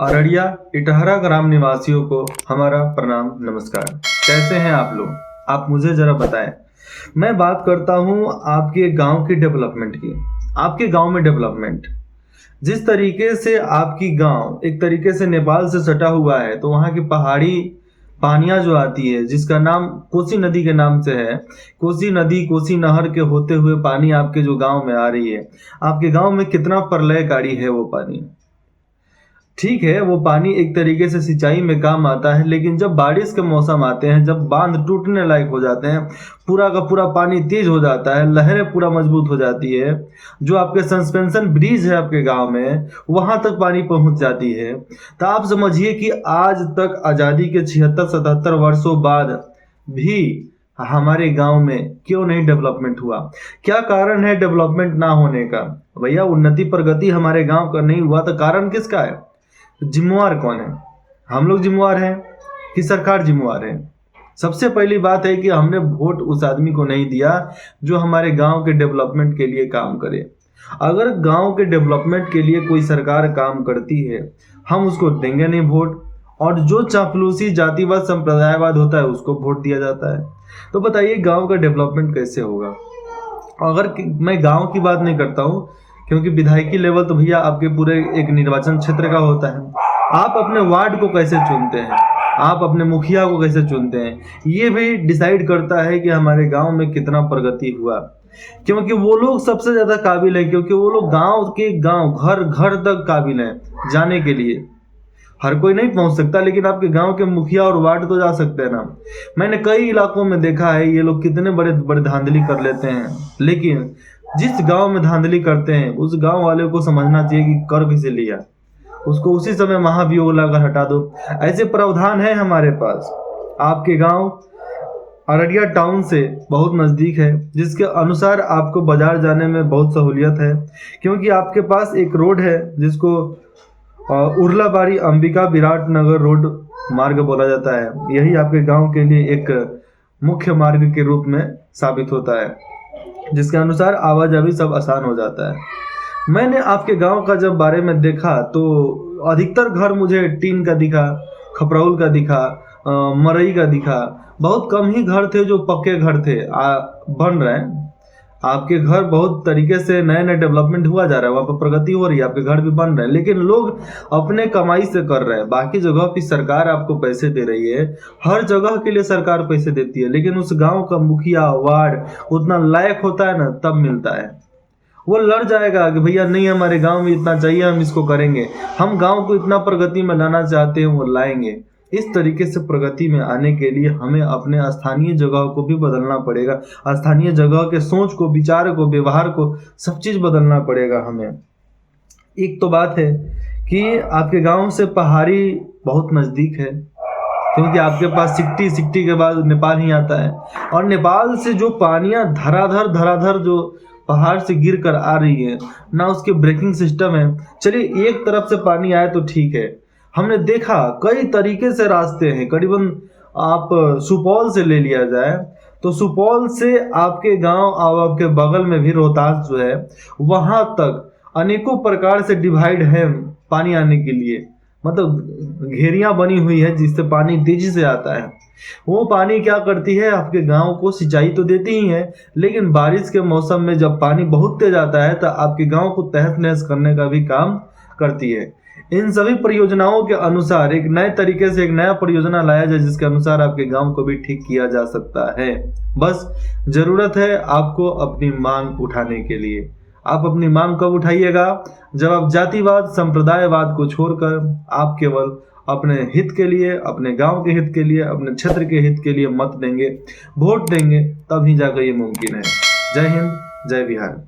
अररिया इटहरा ग्राम निवासियों को हमारा प्रणाम नमस्कार। कैसे हैं आप लोग? आप मुझे जरा बताएं। मैं बात करता हूं आपके गांव की डेवलपमेंट की। आपके गांव में डेवलपमेंट जिस तरीके से आपकी गांव एक तरीके से नेपाल से सटा हुआ है, तो वहां की पहाड़ी पानियां जो आती है, जिसका नाम कोसी नदी के नाम से है, कोसी नदी कोसी नहर के होते हुए पानी आपके जो गांव में आ रही है, आपके गांव में कितना प्रलयकारी है वो पानी। ठीक है, वो पानी एक तरीके से सिंचाई में काम आता है, लेकिन जब बारिश के मौसम आते हैं, जब बांध टूटने लायक हो जाते हैं, पूरा का पूरा पानी तेज हो जाता है, लहरें पूरा मजबूत हो जाती है, जो आपके सस्पेंशन ब्रिज है आपके गांव में, वहां तक पानी पहुंच जाती है, तो आप समझिए कि आज तक आज़ादी के 76-77 वर्षों बाद भी हमारे गांव में क्यों नहीं डेवलपमेंट हुआ? क्या कारण है डेवलपमेंट ना होने का? भैया, उन्नति प्रगति हमारे गांव का नहीं हुआ तो कारण किसका है? जिम्मेवार कौन है? हम लोग जिम्मेवार हैं कि सरकार जिम्मेवार है? सबसे पहली बात है कि हमने वोट उस आदमी को नहीं दिया जो हमारे गांव के डेवलपमेंट के लिए काम करे। अगर गांव के डेवलपमेंट के लिए कोई सरकार काम करती है, हम उसको देंगे नहीं वोट, और जो चापलूसी जातिवाद संप्रदायवाद होता है उसको वोट दिया जाता है। तो बताइए गांव का डेवलपमेंट कैसे होगा? मैं गांव की बात नहीं करता हूँ, क्योंकि विधायकी लेवल तो भैया आपके पूरे एक निर्वाचन क्षेत्र का होता है। आप अपने वार्ड को कैसे चुनते हैं, आप अपने मुखिया को कैसे चुनते हैं, ये भी डिसाइड करता है कि हमारे गांव में कितना प्रगति हुआ। क्योंकि वो लोग सबसे ज्यादा काबिल है, क्योंकि वो लोग गांव के गांव घर घर तक काबिल हैं जाने के लिए। हर कोई नहीं पहुंच सकता, लेकिन आपके गांव के मुखिया और वार्ड तो जा सकते हैं ना। मैंने कई इलाकों में देखा है ये लोग कितने बड़े बड़े धांधली कर लेते हैं, लेकिन जिस गांव में धांधली करते हैं उस गांव वाले को समझना चाहिए कि कर किसे लिया, उसको उसी समय महाभियोग लाकर हटा दो। ऐसे प्रावधान है हमारे पास। आपके गांव अररिया टाउन से बहुत नज़दीक है, जिसके अनुसार आपको बाजार जाने में बहुत सहूलियत है, क्योंकि आपके पास एक रोड है जिसको उर्लाबाड़ी अंबिका विराटनगर रोड मार्ग बोला जाता है। यही आपके गांव के लिए एक मुख्य मार्ग के रूप में साबित होता है, जिसके अनुसार आवाजाही सब आसान हो जाता है। मैंने आपके गांव का जब बारे में देखा तो अधिकतर घर मुझे टीन का दिखा, खपरौल का दिखा, मरई का दिखा। बहुत कम ही घर थे जो पक्के घर थे बन रहे हैं। आपके घर बहुत तरीके से नए नए डेवलपमेंट हुआ जा रहा है, वहाँ पर प्रगति हो रही है, आपके घर भी बन रहे हैं, लेकिन लोग अपने कमाई से कर रहे हैं। बाकी जगह की सरकार आपको पैसे दे रही है, हर जगह के लिए सरकार पैसे देती है, लेकिन उस गांव का मुखिया वार्ड उतना लायक होता है ना, तब मिलता है। वो लड़ जाएगा कि भैया नहीं, हमारे गांव में इतना चाहिए, हम इसको करेंगे, हम गांव को इतना प्रगति में लाना चाहते हैं, वो लाएंगे। इस तरीके से प्रगति में आने के लिए हमें अपने स्थानीय जगह को भी बदलना पड़ेगा, स्थानीय जगह के सोच को, विचार को, व्यवहार को, सब चीज बदलना पड़ेगा हमें। एक तो बात है कि आपके गांव से पहाड़ी बहुत नजदीक है, क्योंकि आपके पास सिकटी के बाद नेपाल ही आता है, और नेपाल से जो पानियां धराधर जो पहाड़ से गिर कर आ रही है ना, उसके ब्रेकिंग सिस्टम है। चलिए, एक तरफ से पानी आए तो ठीक है, हमने देखा कई तरीके से रास्ते हैं। करीबन आप सुपौल से ले लिया जाए तो सुपौल से आपके गांव और आपके बगल में भी रोहतास जो है, वहां तक अनेकों प्रकार से डिवाइड है पानी आने के लिए। मतलब घेरियां बनी हुई है जिससे पानी तेजी से आता है। वो पानी क्या करती है, आपके गांव को सिंचाई तो देती ही है, लेकिन बारिश के मौसम में जब पानी बहुत तेज आता है तो आपके गांव को तहस नहस करने का भी काम करती है। इन सभी परियोजनाओं के अनुसार एक नए तरीके से एक नया परियोजना लाया जाए, जिसके अनुसार आपके गांव को भी ठीक किया जा सकता है। बस जरूरत है आपको अपनी मांग उठाने के लिए। आप अपनी मांग कब उठाइएगा? जब आप जातिवाद संप्रदायवाद को छोड़कर आप केवल अपने हित के लिए, अपने गांव के हित के लिए, अपने क्षेत्र के हित के लिए मत देंगे, वोट देंगे, तभी जाकर ये मुमकिन है। जय हिंद, जय बिहार।